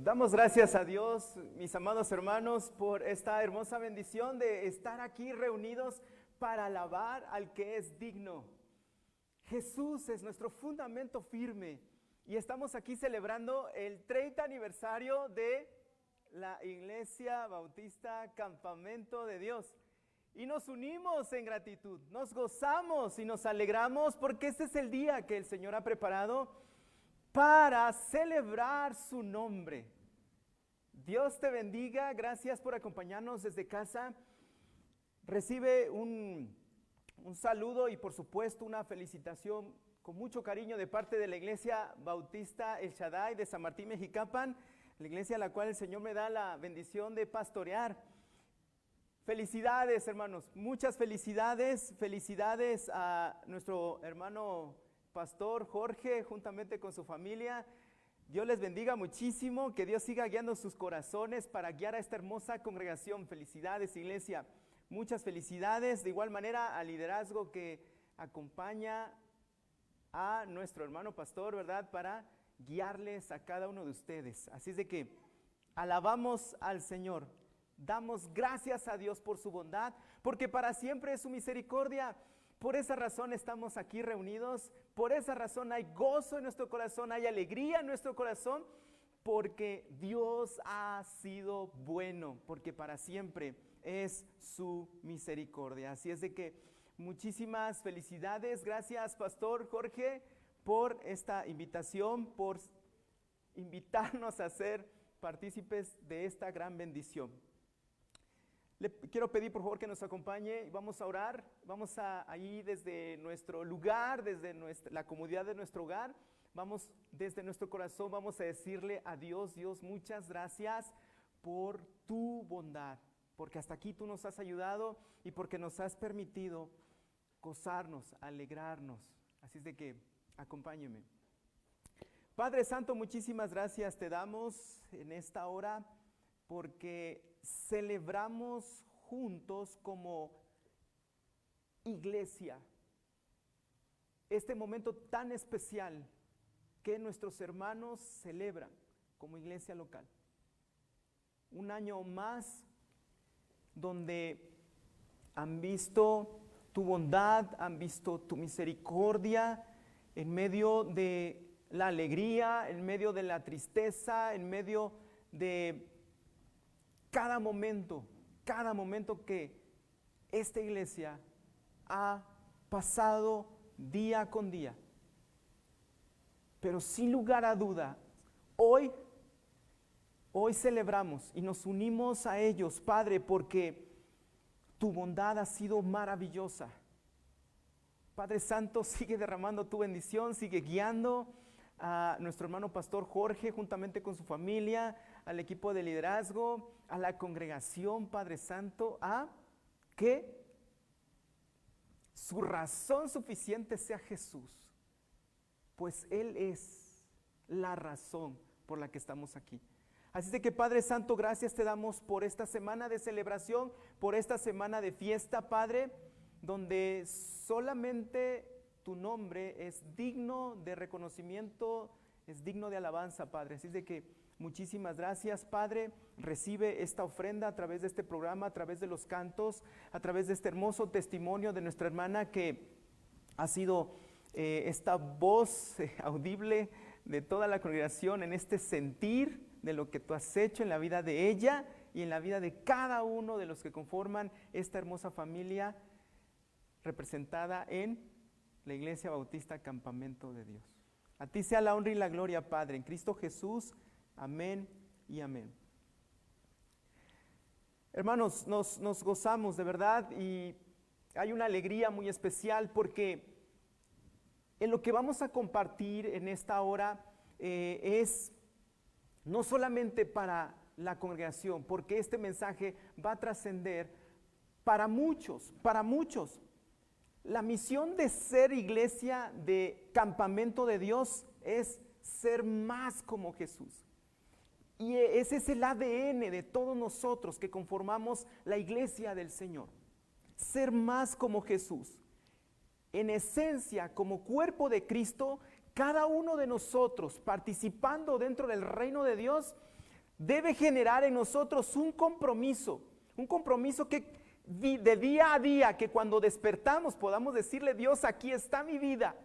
Damos gracias a Dios, mis amados hermanos, por esta hermosa bendición de estar aquí reunidos para alabar al que es digno. Jesús es nuestro fundamento firme y estamos aquí celebrando el 30 aniversario de la Iglesia Bautista Campamento de Dios. Y nos unimos en gratitud, nos gozamos y nos alegramos porque este es el día que el Señor ha preparado para celebrar su nombre. Dios te bendiga, gracias por acompañarnos desde casa. Recibe un saludo y por supuesto una felicitación con mucho cariño de parte de la Iglesia Bautista El Shaddai de San Martín Mexicapan, la iglesia a la cual el Señor me da la bendición de pastorear. Felicidades, hermanos, muchas felicidades, felicidades a nuestro hermano pastor Jorge, juntamente con su familia. Dios les bendiga muchísimo, que Dios siga guiando sus corazones para guiar a esta hermosa congregación. Felicidades, iglesia, muchas felicidades. De igual manera al liderazgo que acompaña a nuestro hermano pastor, ¿verdad? Para guiarles a cada uno de ustedes. Así es de que alabamos al Señor. Damos gracias a Dios por su bondad, porque para siempre es su misericordia. Por esa razón estamos aquí reunidos, por esa razón hay gozo en nuestro corazón, hay alegría en nuestro corazón, porque Dios ha sido bueno, porque para siempre es su misericordia. Así es de que muchísimas felicidades, gracias Pastor Jorge por esta invitación, por invitarnos a ser partícipes de esta gran bendición. Le quiero pedir por favor que nos acompañe y vamos a orar. Vamos a ir desde nuestro lugar, desde la comodidad de nuestro hogar. Vamos desde nuestro corazón, vamos a decirle a Dios, Dios, muchas gracias por tu bondad, porque hasta aquí tú nos has ayudado y porque nos has permitido gozarnos, alegrarnos. Así es de que acompáñeme. Padre Santo, muchísimas gracias te damos en esta hora porque celebramos juntos como iglesia este momento tan especial que nuestros hermanos celebran como iglesia local. Un año más donde han visto tu bondad, han visto tu misericordia en medio de la alegría, en medio de la tristeza, en medio de cada momento que esta iglesia ha pasado día con día. Pero sin lugar a duda, hoy celebramos y nos unimos a ellos, Padre, porque tu bondad ha sido maravillosa. Padre Santo, sigue derramando tu bendición, sigue guiando a nuestro hermano pastor Jorge juntamente con su familia, al equipo de liderazgo, a la congregación, Padre Santo, a que su razón suficiente sea Jesús, pues Él es la razón por la que estamos aquí. Así de que Padre Santo, gracias te damos por esta semana de celebración, por esta semana de fiesta, Padre, donde solamente tu nombre es digno de reconocimiento, es digno de alabanza, Padre. Así de que muchísimas gracias, Padre. Recibe esta ofrenda a través de este programa, a través de los cantos, a través de este hermoso testimonio de nuestra hermana que ha sido esta voz audible de toda la congregación en este sentir de lo que tú has hecho en la vida de ella y en la vida de cada uno de los que conforman esta hermosa familia representada en la Iglesia Bautista Campamento de Dios. A ti sea la honra y la gloria, Padre, en Cristo Jesús. Amén y amén. Hermanos, nos gozamos de verdad y hay una alegría muy especial porque en lo que vamos a compartir en esta hora es no solamente para la congregación, porque este mensaje va a trascender para muchos, para muchos. La misión de ser iglesia de campamento de Dios es ser más como Jesús. Y ese es el ADN de todos nosotros que conformamos la iglesia del Señor. Ser más como Jesús. En esencia, como cuerpo de Cristo, cada uno de nosotros participando dentro del reino de Dios, debe generar en nosotros un compromiso que de día a día, que cuando despertamos podamos decirle: Dios, aquí está mi vida,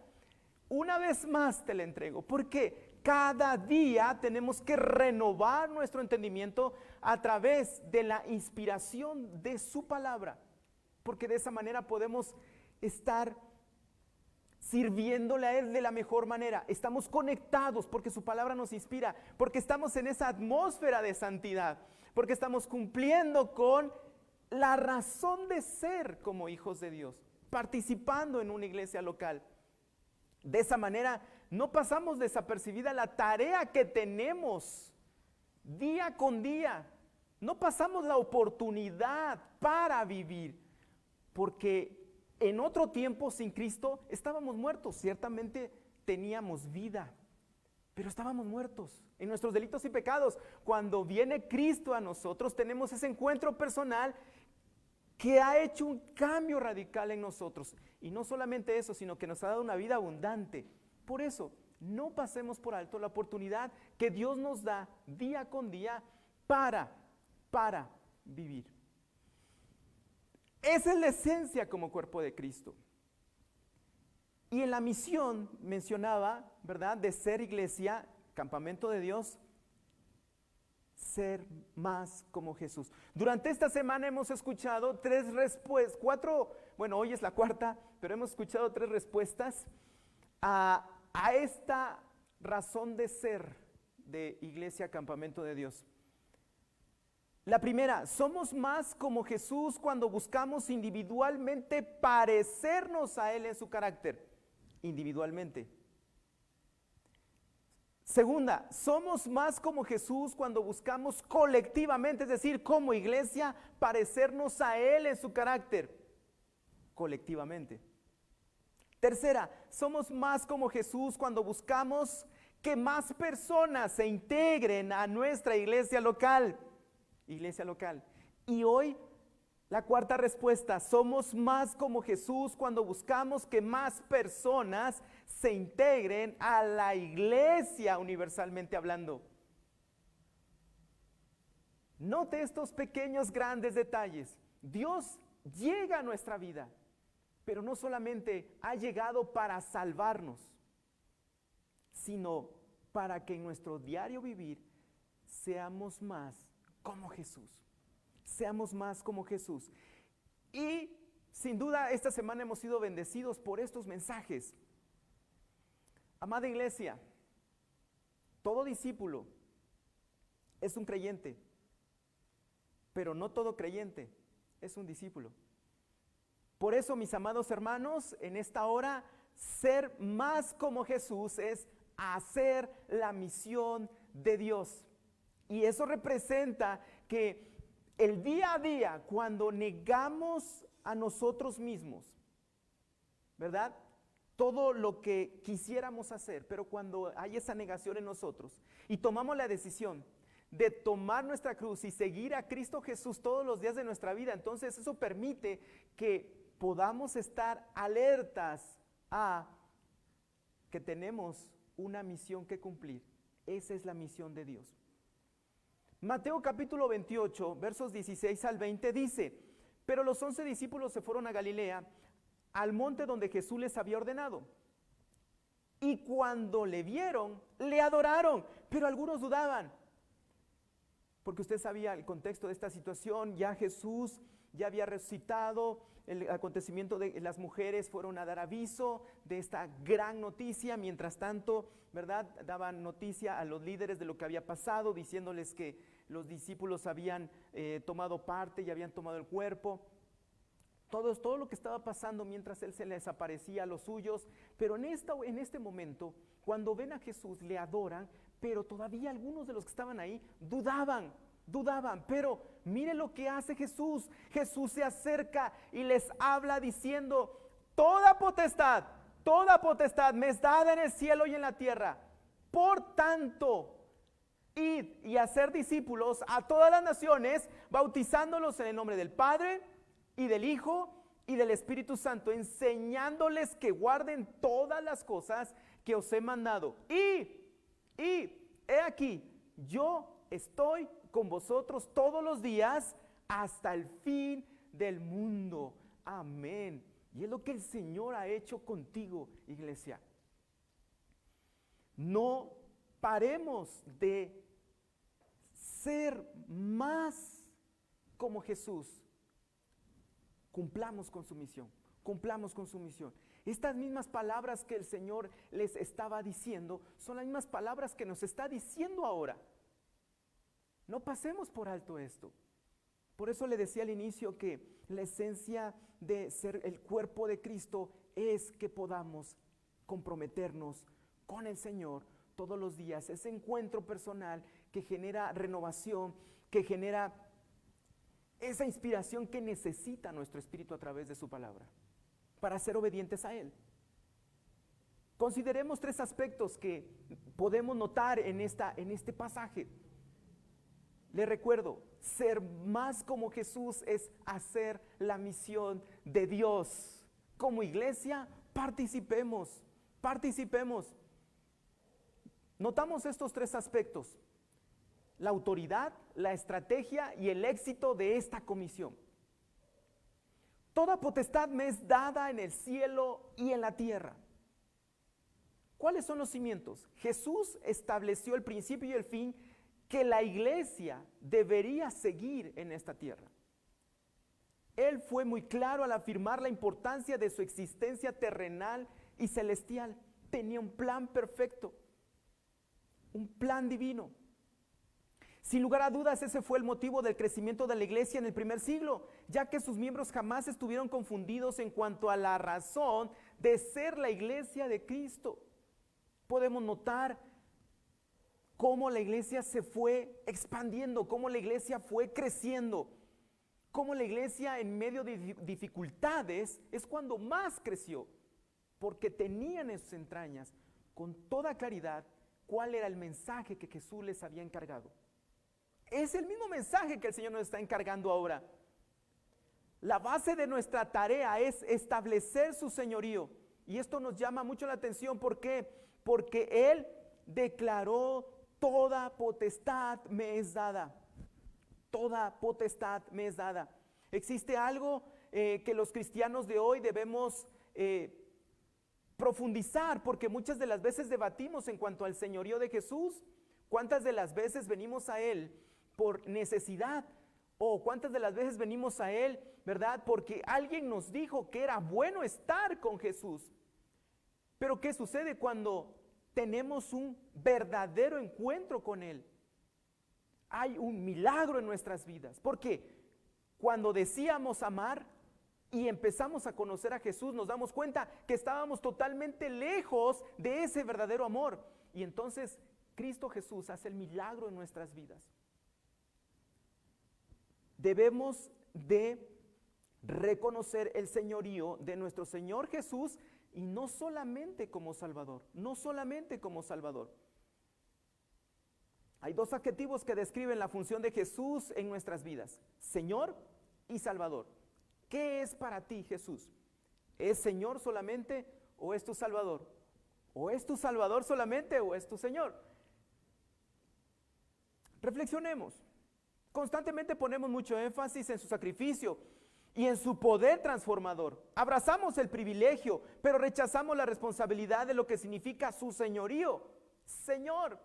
una vez más te la entrego, porque cada día tenemos que renovar nuestro entendimiento a través de la inspiración de su palabra, porque de esa manera podemos estar sirviéndole a Él de la mejor manera. Estamos conectados porque su palabra nos inspira, porque estamos en esa atmósfera de santidad, porque estamos cumpliendo con la razón de ser como hijos de Dios, participando en una iglesia local. De esa manera no pasamos desapercibida la tarea que tenemos día con día. No pasamos la oportunidad para vivir, porque en otro tiempo sin Cristo estábamos muertos. Ciertamente teníamos vida, pero estábamos muertos en nuestros delitos y pecados. Cuando viene Cristo a nosotros, tenemos ese encuentro personal que ha hecho un cambio radical en nosotros. Y no solamente eso, sino que nos ha dado una vida abundante. Por eso, no pasemos por alto la oportunidad que Dios nos da día con día para vivir. Esa es la esencia como cuerpo de Cristo. Y en la misión mencionaba, ¿verdad?, de ser iglesia, campamento de Dios, ser más como Jesús. Durante esta semana hemos escuchado hoy es la cuarta, pero hemos escuchado 3 respuestas a esta razón de ser de iglesia, campamento de Dios. La primera: somos más como Jesús cuando buscamos individualmente parecernos a Él en su carácter, individualmente. Segunda: somos más como Jesús cuando buscamos colectivamente, es decir, como iglesia, parecernos a Él en su carácter, colectivamente. Tercera: somos más como Jesús cuando buscamos que más personas se integren a nuestra iglesia local. Y hoy, la cuarta respuesta: somos más como Jesús cuando buscamos que más personas se integren a la iglesia, universalmente hablando. Note estos pequeños, grandes detalles. Dios llega a nuestra vida, pero no solamente ha llegado para salvarnos, sino para que en nuestro diario vivir seamos más como Jesús. Seamos más como Jesús. Y sin duda esta semana hemos sido bendecidos por estos mensajes. Amada iglesia, todo discípulo es un creyente, pero no todo creyente es un discípulo. Por eso, mis amados hermanos, en esta hora, ser más como Jesús es hacer la misión de Dios. Y eso representa que el día a día, cuando negamos a nosotros mismos, ¿verdad?, todo lo que quisiéramos hacer, pero cuando hay esa negación en nosotros y tomamos la decisión de tomar nuestra cruz y seguir a Cristo Jesús todos los días de nuestra vida, entonces eso permite que podamos estar alertas a que tenemos una misión que cumplir. Esa es la misión de Dios. Mateo capítulo 28, versos 16 al 20 dice: pero los 11 discípulos se fueron a Galilea, al monte donde Jesús les había ordenado. Y cuando le vieron, le adoraron, pero algunos dudaban. Porque usted sabía el contexto de esta situación. Ya Jesús ya había resucitado. El acontecimiento de las mujeres fueron a dar aviso de esta gran noticia. Mientras tanto, ¿verdad?, daban noticia a los líderes de lo que había pasado, diciéndoles que los discípulos habían tomado parte y habían tomado el cuerpo. Todo lo que estaba pasando mientras Él se les aparecía a los suyos. Pero en este momento, cuando ven a Jesús, le adoran, pero todavía algunos de los que estaban ahí dudaban. Pero mire lo que hace Jesús. Jesús se acerca y les habla diciendo: toda potestad me es dada en el cielo y en la tierra. Por tanto, id y hacer discípulos a todas las naciones, bautizándolos en el nombre del Padre y del Hijo y del Espíritu Santo, enseñándoles que guarden todas las cosas que os he mandado. Y he aquí, yo estoy con vosotros todos los días hasta el fin del mundo. Amén. Y es lo que el Señor ha hecho contigo, iglesia. No paremos de ser más como Jesús. Cumplamos con su misión. Cumplamos con su misión. Estas mismas palabras que el Señor les estaba diciendo son las mismas palabras que nos está diciendo ahora. No pasemos por alto esto. Por eso le decía al inicio que la esencia de ser el cuerpo de Cristo es que podamos comprometernos con el Señor todos los días. Ese encuentro personal que genera renovación, que genera esa inspiración que necesita nuestro espíritu a través de su palabra para ser obedientes a Él. Consideremos 3 aspectos que podemos notar en este pasaje. Le recuerdo, ser más como Jesús es hacer la misión de Dios. Como iglesia, participemos. Notamos estos 3 aspectos: la autoridad, la estrategia y el éxito de esta comisión. Toda potestad me es dada en el cielo y en la tierra. ¿Cuáles son los cimientos? Jesús estableció el principio y el fin que la iglesia debería seguir en esta tierra. Él fue muy claro al afirmar la importancia de su existencia terrenal y celestial. Tenía un plan perfecto, un plan divino. Sin lugar a dudas, ese fue el motivo del crecimiento de la iglesia en el primer siglo, ya que sus miembros jamás estuvieron confundidos en cuanto a la razón de ser la iglesia de Cristo. Podemos notar cómo la iglesia se fue expandiendo, cómo la iglesia fue creciendo, cómo la iglesia en medio de dificultades es cuando más creció, porque tenían en sus entrañas con toda claridad cuál era el mensaje que Jesús les había encargado. Es el mismo mensaje que el Señor nos está encargando ahora. La base de nuestra tarea es establecer su señorío. Y esto nos llama mucho la atención. ¿Por qué? Porque Él declaró: toda potestad me es dada. Toda potestad me es dada. Existe algo que los cristianos de hoy debemos profundizar, porque muchas de las veces debatimos en cuanto al señorío de Jesús. ¿Cuántas de las veces venimos a Él por necesidad? ¿O cuántas de las veces venimos a Él, verdad, porque alguien nos dijo que era bueno estar con Jesús? Pero ¿qué sucede cuando tenemos un verdadero encuentro con Él? Hay un milagro en nuestras vidas, porque cuando decíamos amar y empezamos a conocer a Jesús, nos damos cuenta que estábamos totalmente lejos de ese verdadero amor. Y entonces Cristo Jesús hace el milagro en nuestras vidas. Debemos de reconocer el señorío de nuestro Señor Jesús, y no solamente como Salvador, Hay 2 adjetivos que describen la función de Jesús en nuestras vidas: Señor y Salvador. ¿Qué es para ti Jesús? ¿Es Señor solamente o es tu Salvador? ¿O es tu Salvador solamente o es tu Señor? Reflexionemos. Constantemente ponemos mucho énfasis en su sacrificio y en su poder transformador. Abrazamos el privilegio, pero rechazamos la responsabilidad de lo que significa su señorío. Señor.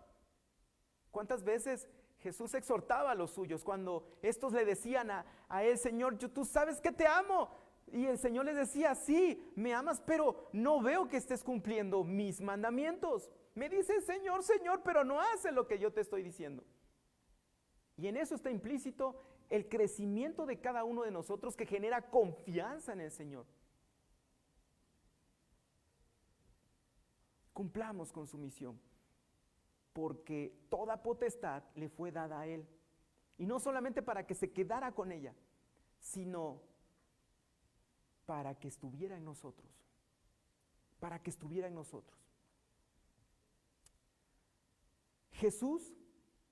¿Cuántas veces Jesús exhortaba a los suyos cuando estos le decían a Él: Señor, tú sabes que te amo? Y el Señor les decía: sí, me amas, pero no veo que estés cumpliendo mis mandamientos. Me dices Señor, Señor, pero no haces lo que yo te estoy diciendo. Y en eso está implícito el crecimiento de cada uno de nosotros, que genera confianza en el Señor. Cumplamos con su misión, porque toda potestad le fue dada a Él. Y no solamente para que se quedara con ella, sino para que estuviera en nosotros. Jesús,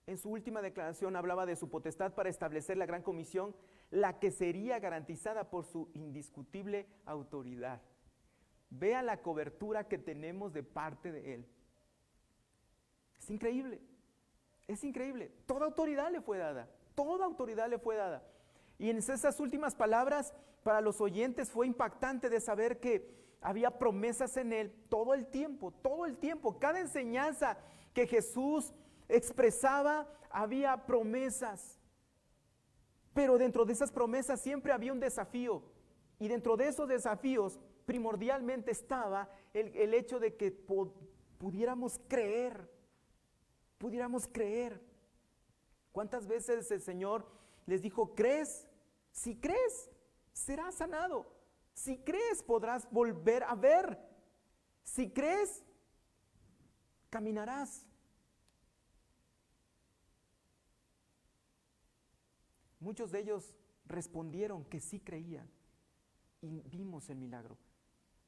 en su última declaración, hablaba de su potestad para establecer la gran comisión, la que sería garantizada por su indiscutible autoridad. Vea la cobertura que tenemos de parte de Él. Es increíble. Es increíble. Toda autoridad le fue dada. Toda autoridad le fue dada. Y en esas últimas palabras, para los oyentes fue impactante de saber que había promesas en él todo el tiempo, todo el tiempo. Cada enseñanza que Jesús expresaba, había promesas. Pero dentro de esas promesas siempre había un desafío. Y dentro de esos desafíos, primordialmente estaba el hecho de que pudiéramos creer. Pudiéramos creer. ¿Cuántas veces el Señor les dijo, crees? Si crees, serás sanado. Si crees, podrás volver a ver. Si crees, caminarás. Muchos de ellos respondieron que sí creían y vimos el milagro.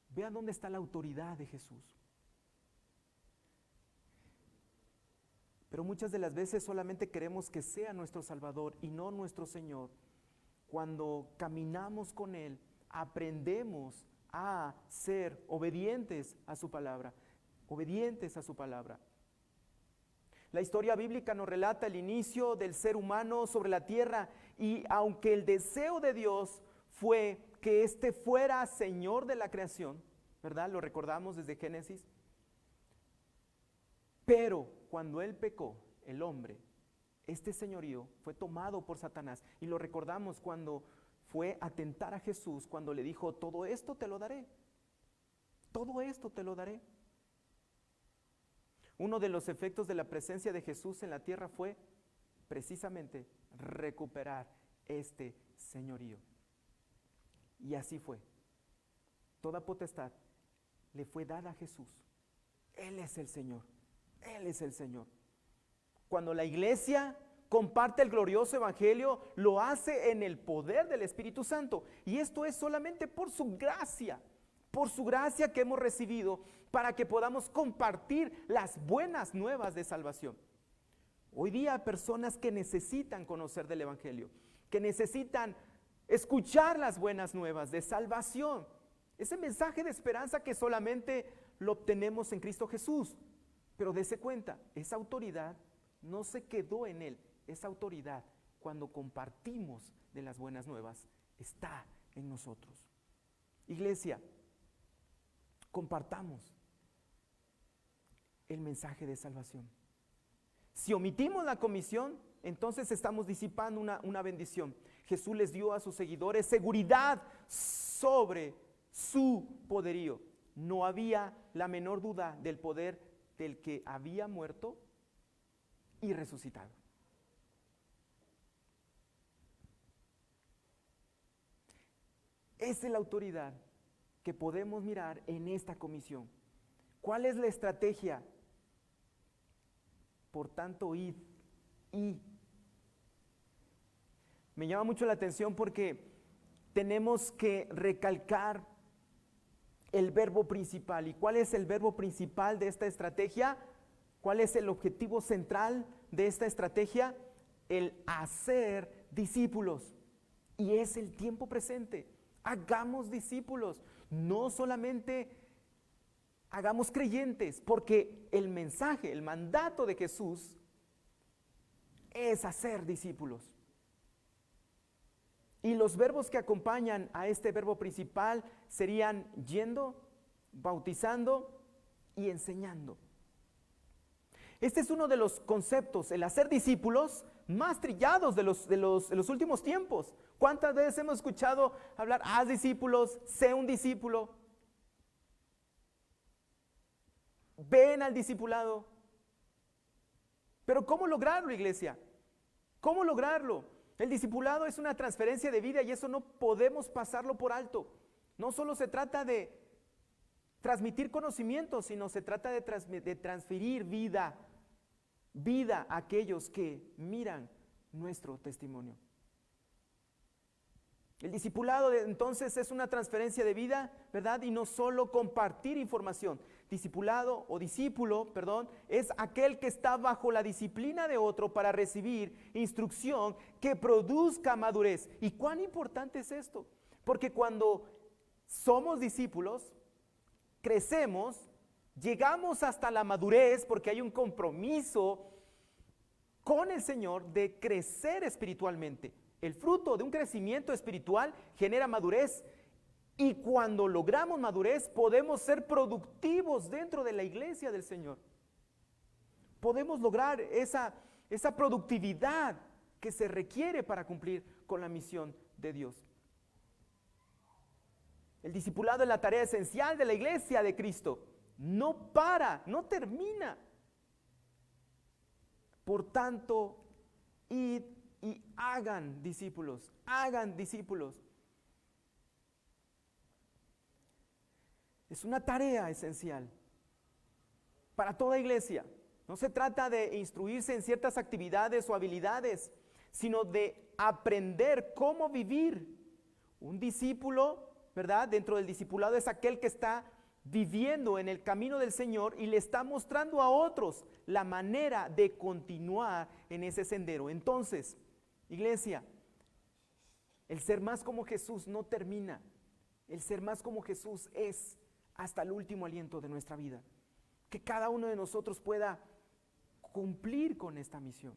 Vean dónde está la autoridad de Jesús. Pero muchas de las veces solamente queremos que sea nuestro Salvador y no nuestro Señor. Cuando caminamos con Él, aprendemos a ser obedientes a su palabra. Obedientes a su palabra. La historia bíblica nos relata el inicio del ser humano sobre la tierra, y aunque el deseo de Dios fue que éste fuera Señor de la creación, ¿verdad? Lo recordamos desde Génesis. Pero cuando Él pecó, el hombre, este señorío fue tomado por Satanás. Y lo recordamos cuando fue a tentar a Jesús, cuando le dijo, todo esto te lo daré. Todo esto te lo daré. Uno de los efectos de la presencia de Jesús en la tierra fue precisamente recuperar este señorío. Y así fue. Toda potestad le fue dada a Jesús. Él es el Señor. Él es el Señor. Cuando la iglesia comparte el glorioso evangelio, lo hace en el poder del Espíritu Santo. Y esto es solamente por su gracia que hemos recibido para que podamos compartir las buenas nuevas de salvación. Hoy día hay personas que necesitan conocer del evangelio, que necesitan escuchar las buenas nuevas de salvación. Ese mensaje de esperanza que solamente lo obtenemos en Cristo Jesús. Pero dése cuenta, esa autoridad no se quedó en Él. Esa autoridad, cuando compartimos de las buenas nuevas, está en nosotros. Iglesia, compartamos el mensaje de salvación. Si omitimos la comisión, entonces estamos disipando una bendición. Jesús les dio a sus seguidores seguridad sobre su poderío. No había la menor duda del poder del que había muerto y resucitado. Esa es la autoridad que podemos mirar en esta comisión. ¿Cuál es la estrategia? Por tanto, id. Me llama mucho la atención porque tenemos que recalcar el verbo principal. ¿Y cuál es el verbo principal de esta estrategia? ¿Cuál es el objetivo central de esta estrategia? El hacer discípulos. Y es el tiempo presente. Hagamos discípulos. No solamente hagamos creyentes, porque el mensaje, el mandato de Jesús es hacer discípulos. Y los verbos que acompañan a este verbo principal serían yendo, bautizando y enseñando. Este es uno de los conceptos, el hacer discípulos, más trillados de los últimos tiempos. ¿Cuántas veces hemos escuchado hablar, haz discípulos, sé un discípulo? Ven al discipulado. Pero ¿cómo lograrlo, iglesia? ¿Cómo lograrlo? El discipulado es una transferencia de vida y eso no podemos pasarlo por alto. No solo se trata de transmitir conocimiento, sino se trata de transferir vida a aquellos que miran nuestro testimonio. El discipulado entonces es una transferencia de vida, ¿verdad? Y no solo compartir información. Discipulado o discípulo, es aquel que está bajo la disciplina de otro para recibir instrucción que produzca madurez. ¿Y cuán importante es esto? Porque cuando somos discípulos, crecemos, llegamos hasta la madurez porque hay un compromiso con el Señor de crecer espiritualmente. El fruto de un crecimiento espiritual genera madurez. Y cuando logramos madurez, podemos ser productivos dentro de la iglesia del Señor. Podemos lograr esa productividad que se requiere para cumplir con la misión de Dios. El discipulado es la tarea esencial de la iglesia de Cristo. No para, no termina. Por tanto, id y hagan discípulos, hagan discípulos. Es una tarea esencial para toda iglesia. No se trata de instruirse en ciertas actividades o habilidades, sino de aprender cómo vivir. Un discípulo, ¿verdad? Dentro del discipulado es aquel que está viviendo en el camino del Señor y le está mostrando a otros la manera de continuar en ese sendero. Entonces, iglesia, el ser más como Jesús no termina. El ser más como Jesús es hasta el último aliento de nuestra vida. Que cada uno de nosotros pueda cumplir con esta misión.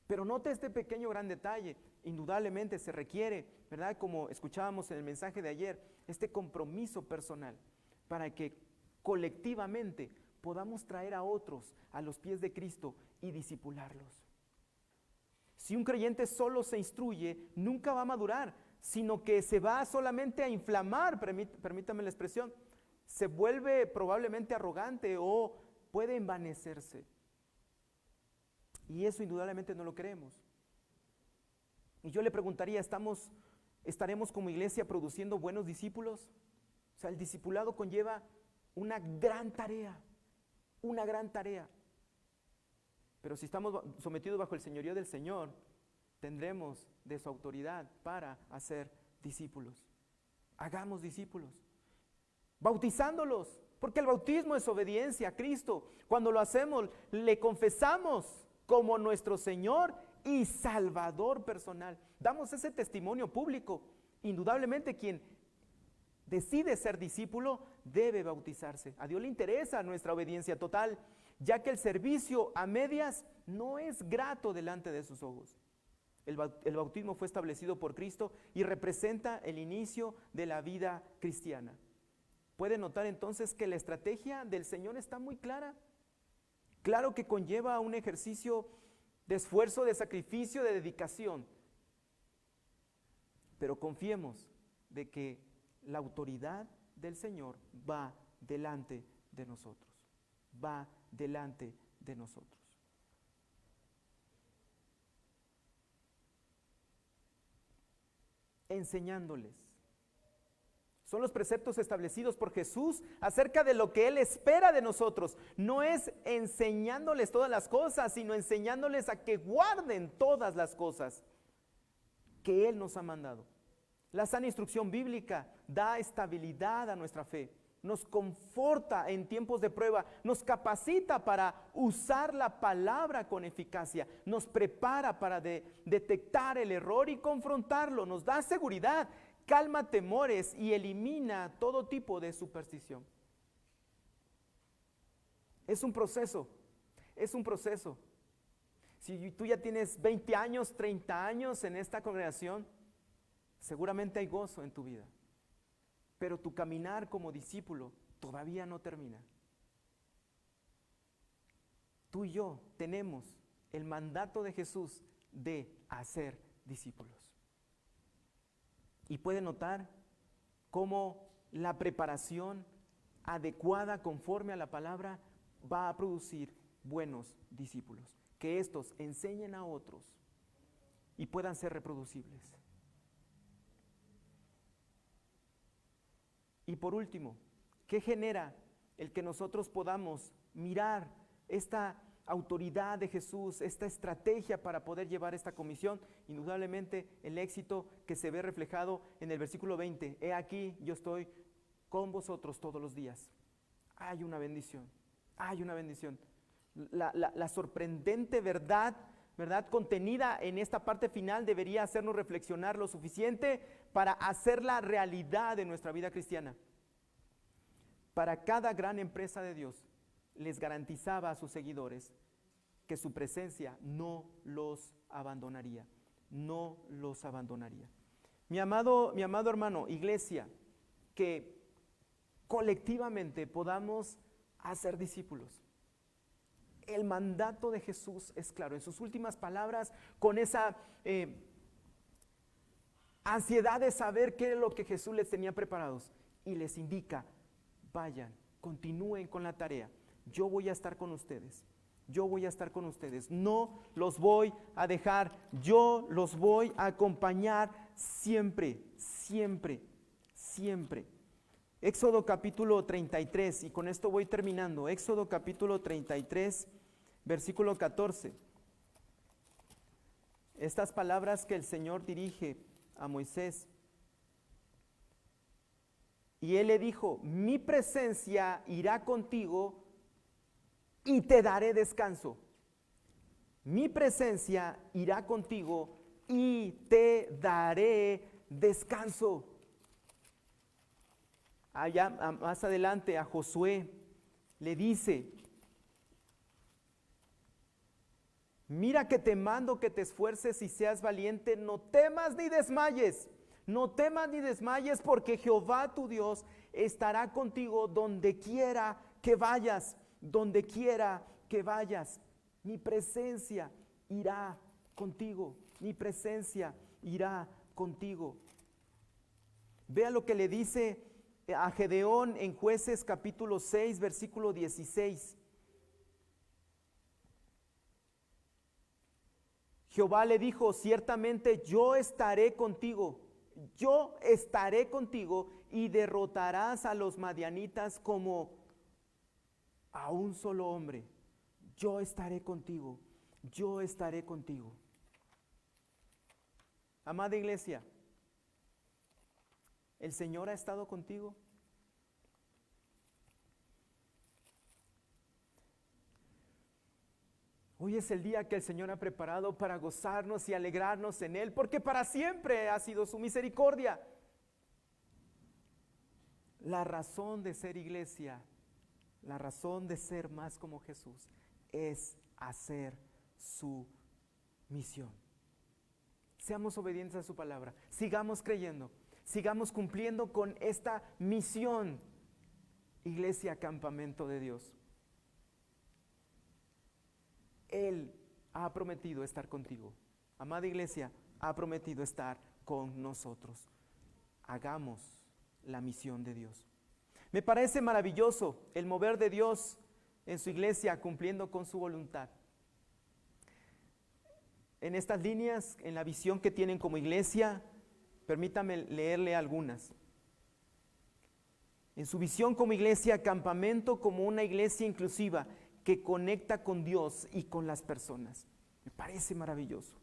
Pero note este pequeño gran detalle. Indudablemente se requiere, ¿verdad? Como escuchábamos en el mensaje de ayer, este compromiso personal para que colectivamente podamos traer a otros a los pies de Cristo y discipularlos. Si un creyente solo se instruye, nunca va a madurar, sino que se va solamente a inflamar, permítame la expresión, se vuelve probablemente arrogante o puede envanecerse. Y eso indudablemente no lo queremos. Y yo le preguntaría, ¿estaremos como iglesia produciendo buenos discípulos? O sea, el discipulado conlleva una gran tarea, una gran tarea. Pero si estamos sometidos bajo el señorío del Señor, tendremos de su autoridad para hacer discípulos. Hagamos discípulos, bautizándolos, porque el bautismo es obediencia a Cristo. Cuando lo hacemos, le confesamos como nuestro Señor y Salvador personal. Damos ese testimonio público. Indudablemente quien decide ser discípulo debe bautizarse. A Dios le interesa nuestra obediencia total, ya que el servicio a medias no es grato delante de sus ojos. El bautismo fue establecido por Cristo y representa el inicio de la vida cristiana. Puede notar entonces que la estrategia del Señor está muy clara. Claro que conlleva un ejercicio de esfuerzo, de sacrificio, de dedicación. Pero confiemos de que la autoridad del Señor va delante de nosotros. Va delante de nosotros. Enseñándoles. Son los preceptos establecidos por Jesús acerca de lo que Él espera de nosotros. No es enseñándoles todas las cosas, sino enseñándoles a que guarden todas las cosas que Él nos ha mandado. La sana instrucción bíblica da estabilidad a nuestra fe, nos conforta en tiempos de prueba, nos capacita para usar la palabra con eficacia, nos prepara para detectar el error y confrontarlo, nos da seguridad, calma temores y elimina todo tipo de superstición. Es un proceso, es un proceso. Si tú ya tienes 20 años, 30 años en esta congregación, seguramente hay gozo en tu vida. Pero tu caminar como discípulo todavía no termina. Tú y yo tenemos el mandato de Jesús de hacer discípulos. Y puede notar cómo la preparación adecuada conforme a la palabra va a producir buenos discípulos. Que estos enseñen a otros y puedan ser reproducibles. Y por último, ¿qué genera el que nosotros podamos mirar esta autoridad de Jesús, esta estrategia para poder llevar esta comisión? Indudablemente el éxito que se ve reflejado en el versículo 20. He aquí, yo estoy con vosotros todos los días. Hay una bendición, hay una bendición. La sorprendente verdad contenida en esta parte final debería hacernos reflexionar lo suficiente para hacerla realidad en nuestra vida cristiana. Para cada gran empresa de Dios les garantizaba a sus seguidores que su presencia no los abandonaría, no los abandonaría. Mi amado hermano, iglesia, que colectivamente podamos hacer discípulos. El mandato de Jesús es claro. En sus últimas palabras, con esa ansiedad de saber qué es lo que Jesús les tenía preparados, y les indica: vayan, continúen con la tarea. Yo voy a estar con ustedes. Yo voy a estar con ustedes. No los voy a dejar. Yo los voy a acompañar siempre, siempre, siempre. Éxodo capítulo 33, y con esto voy terminando. Éxodo capítulo 33, versículo 14. Estas palabras que el Señor dirige a Moisés. Y él le dijo: mi presencia irá contigo y te daré descanso. Mi presencia irá contigo y te daré descanso. Allá más adelante a Josué le dice: mira que te mando que te esfuerces y seas valiente, no temas ni desmayes. No temas ni desmayes, porque Jehová tu Dios estará contigo donde quiera que vayas, donde quiera que vayas. Mi presencia irá contigo, mi presencia irá contigo. Vea lo que le dice a Gedeón en Jueces capítulo 6, versículo 16. Jehová le dijo: ciertamente yo estaré contigo y derrotarás a los madianitas como a un solo hombre. Yo estaré contigo, yo estaré contigo. Amada iglesia, ¿el Señor ha estado contigo? Hoy es el día que el Señor ha preparado para gozarnos y alegrarnos en Él, porque para siempre ha sido su misericordia. La razón de ser iglesia, la razón de ser más como Jesús, es hacer su misión. Seamos obedientes a su palabra, sigamos creyendo, sigamos cumpliendo con esta misión. Iglesia, campamento de Dios. Él ha prometido estar contigo. Amada iglesia, ha prometido estar con nosotros. Hagamos la misión de Dios. Me parece maravilloso el mover de Dios en su iglesia, cumpliendo con su voluntad. En estas líneas, en la visión que tienen como iglesia, permítame leerle algunas. En su visión como iglesia, campamento como una iglesia inclusiva que conecta con Dios y con las personas. Me parece maravilloso.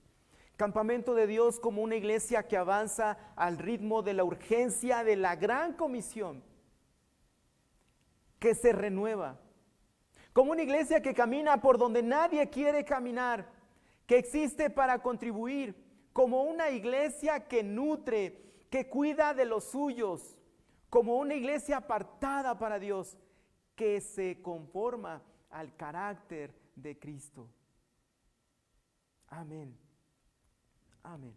Campamento de Dios como una iglesia que avanza al ritmo de la urgencia de la gran comisión, que se renueva. Como una iglesia que camina por donde nadie quiere caminar, que existe para contribuir. Como una iglesia que nutre, que cuida de los suyos. Como una iglesia apartada para Dios, que se conforma al carácter de Cristo. Amén. Amén.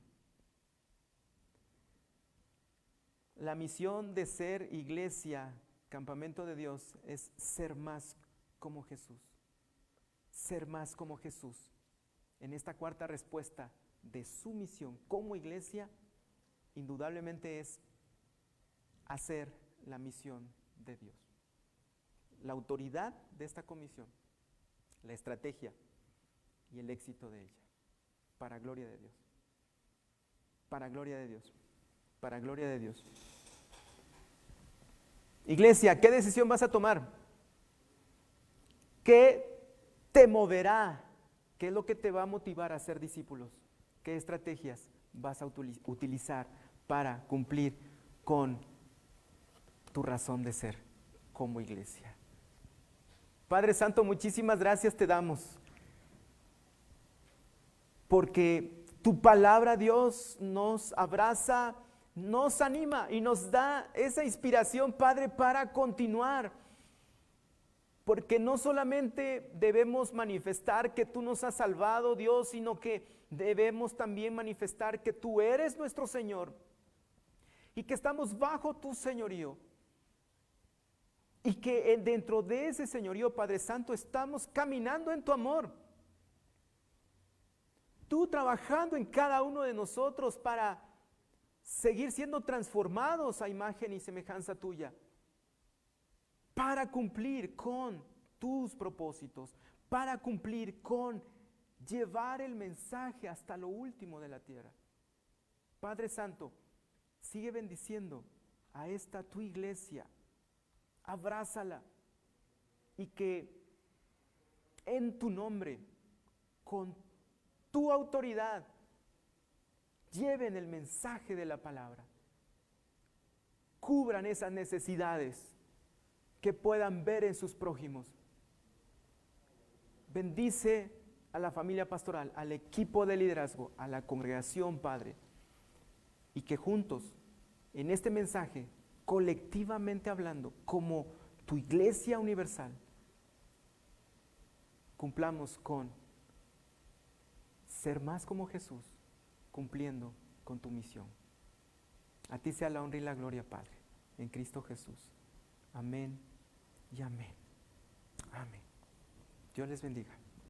La misión de ser iglesia, campamento de Dios, es ser más como Jesús. Ser más como Jesús. En esta cuarta respuesta de su misión como iglesia, indudablemente es hacer la misión de Dios. La autoridad de esta comisión, la estrategia y el éxito de ella, para gloria de Dios, para gloria de Dios, para gloria de Dios. Iglesia, ¿qué decisión vas a tomar? ¿Qué te moverá? ¿Qué es lo que te va a motivar a ser discípulos? ¿Qué estrategias vas a utilizar para cumplir con tu razón de ser como iglesia? Padre Santo, muchísimas gracias te damos, porque tu palabra, Dios, nos abraza, nos anima y nos da esa inspiración, Padre, para continuar Porque no solamente debemos manifestar que tú nos has salvado, Dios, sino que debemos también manifestar que tú eres nuestro Señor y que estamos bajo tu señorío. Y que dentro de ese señorío, Padre Santo, estamos caminando en tu amor. Tú trabajando en cada uno de nosotros para seguir siendo transformados a imagen y semejanza tuya. Para cumplir con tus propósitos. Para cumplir con llevar el mensaje hasta lo último de la tierra. Padre Santo, sigue bendiciendo a esta tu iglesia. Abrázala y que en tu nombre, con tu autoridad, lleven el mensaje de la palabra. Cubran esas necesidades que puedan ver en sus prójimos. Bendice a la familia pastoral, al equipo de liderazgo, a la congregación, Padre, y que juntos, en este mensaje, colectivamente hablando, como tu iglesia universal, cumplamos con ser más como Jesús, cumpliendo con tu misión. A ti sea la honra y la gloria, Padre, en Cristo Jesús. Amén y amén. Amén. Dios les bendiga.